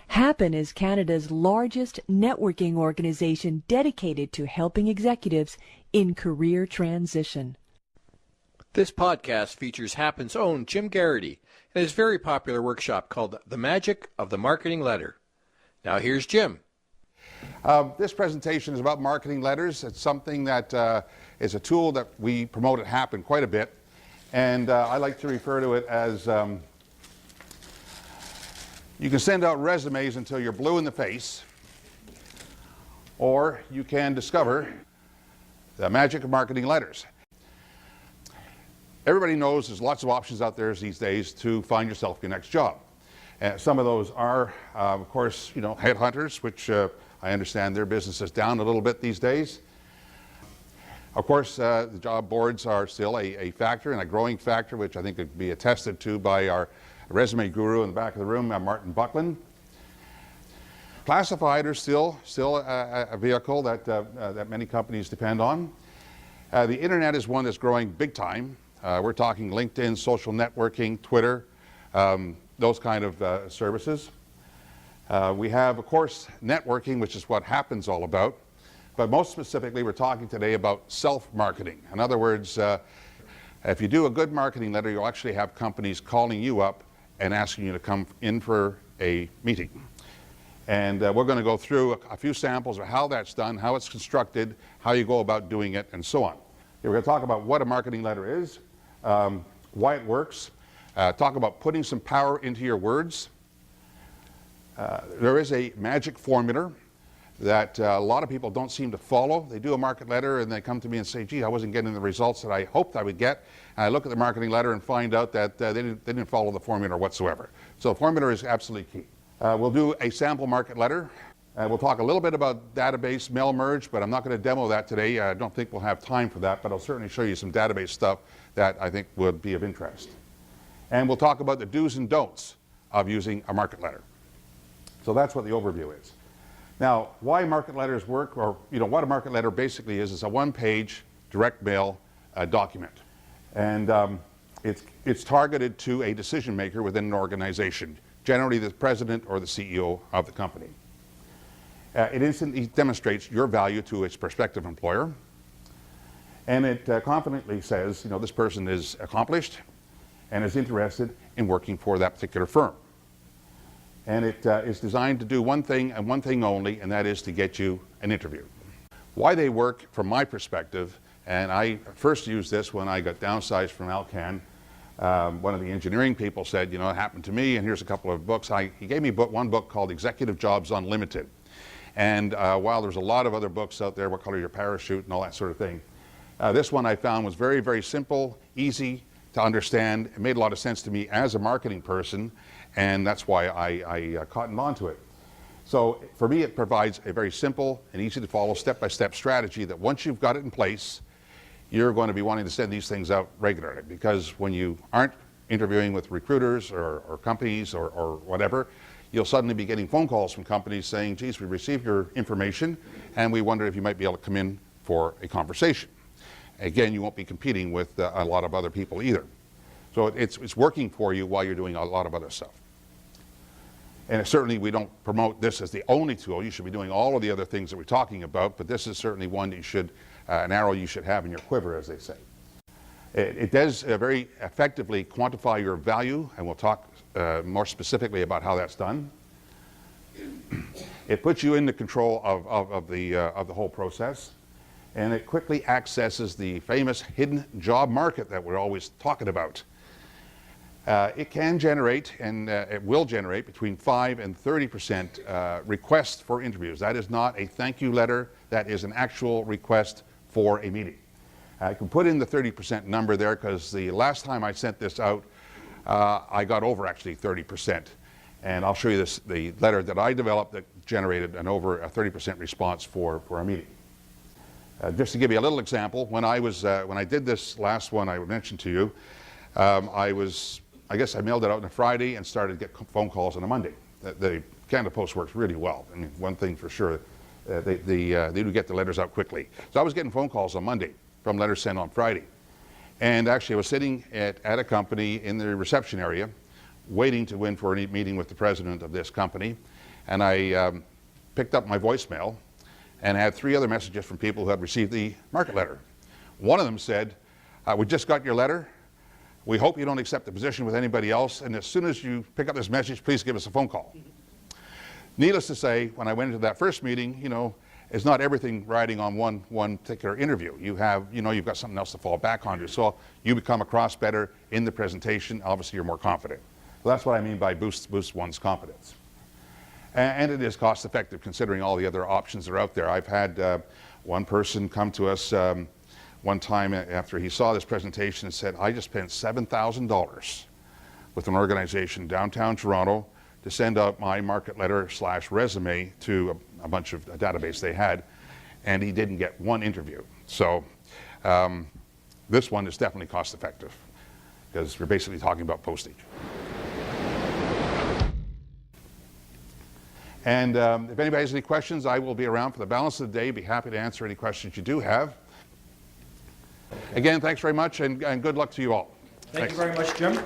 Happen is Canada's largest networking organization dedicated to helping executives in career transition. This podcast features Happen's own Jim Geraghty and his very popular workshop called The Magic of the Marketing Letter. Now here's Jim. This presentation is about marketing letters. It's something that is a tool that we promote at Happen quite a bit. And I like to refer to it as you can send out resumes until you're blue in the face, or you can discover the magic of marketing letters. Everybody knows there's lots of options out there these days to find yourself your next job. Some of those are, of course, headhunters, which I understand their business is down a little bit these days. Of course, the job boards are still a factor, and a growing factor, which I think could be attested to by our resume guru in the back of the room, Martin Buckland. Classified are still a vehicle that many companies depend on. The internet is one that's growing big time. We're talking LinkedIn, social networking, Twitter, those kind of services. We have, of course, networking, which is what Happen's all about. But most specifically, we're talking today about self-marketing. In other words, if you do a good marketing letter, you'll actually have companies calling you up and asking you to come in for a meeting. And we're going to go through a few samples of how that's done, how it's constructed, how you go about doing it, and so on. We're going to talk about what a marketing letter is, why it works, talk about putting some power into your words. There is a magic formula that a lot of people don't seem to follow. They do a market letter and they come to me and say, gee, I wasn't getting the results that I hoped I would get. And I look at the marketing letter and find out that they didn't follow the formula whatsoever. So the formula is absolutely key. We'll do a sample market letter. We'll talk a little bit about database mail merge, but I'm not going to demo that today. I don't think we'll have time for that, but I'll certainly show you some database stuff that I think would be of interest. And we'll talk about the do's and don'ts of using a market letter. So that's what the overview is. Now, why market letters work, or what a market letter basically is a one-page direct mail document. And it's targeted to a decision maker within an organization, generally the president or the CEO of the company. It instantly demonstrates your value to its prospective employer, and it confidently says, this person is accomplished and is interested in working for that particular firm. And it is designed to do one thing and one thing only, and that is to get you an interview. Why they work, from my perspective, and I first used this when I got downsized from Alcan. One of the engineering people said, it happened to me, and here's a couple of books. He gave me one book called Executive Jobs Unlimited. And while there's a lot of other books out there, What Color Your Parachute and all that sort of thing, this one I found was very, very simple, easy to understand. It made a lot of sense to me as a marketing person, and that's why I cottoned onto it. So for me, it provides a very simple and easy to follow step-by-step strategy that once you've got it in place, you're going to be wanting to send these things out regularly, because when you aren't interviewing with recruiters or companies or whatever, you'll suddenly be getting phone calls from companies saying, geez, we received your information and we wonder if you might be able to come in for a conversation. Again, you won't be competing with a lot of other people either. So it's working for you while you're doing a lot of other stuff. And certainly we don't promote this as the only tool. You should be doing all of the other things that we're talking about, but this is certainly one that you should, an arrow you should have in your quiver, as they say. It does very effectively quantify your value, and we'll talk more specifically about how that's done. It puts you into control of the whole process, and it quickly accesses the famous hidden job market that we're always talking about. It can generate, and it will generate, between 5 and 30% requests for interviews. That is not a thank you letter. That is an actual request for a meeting. I can put in the 30% number there because the last time I sent this out, I got over actually 30%. And I'll show you the letter that I developed that generated an over a 30% response for a meeting. Just to give you a little example, when I did this last one I mentioned to you, I guess I mailed it out on a Friday and started to get phone calls on a Monday. The Canada Post works really well. I mean, one thing for sure, they do get the letters out quickly. So I was getting phone calls on Monday from letters sent on Friday. And actually I was sitting at a company in the reception area waiting to win for a meeting with the president of this company. and I picked up my voicemail and had 3 other messages from people who had received the market letter. One of them said, we just got your letter. We hope you don't accept the position with anybody else, and as soon as you pick up this message, please give us a phone call. Needless to say, when I went into that first meeting, you know, it's not everything riding on one particular interview. You have, you know, you've got something else to fall back on. So you become across better in the presentation. Obviously, you're more confident. So that's what I mean by boost one's confidence. And it is cost effective considering all the other options that are out there. I've had one person come to us one time after he saw this presentation and said, I just spent $7,000 with an organization downtown Toronto to send out my market letter / resume to a bunch of a database they had, and he didn't get one interview. So this one is definitely cost effective because we're basically talking about postage. And if anybody has any questions, I will be around for the balance of the day. Be happy to answer any questions you do have. Again, thanks very much, and good luck to you all. Thank you very much, Jim.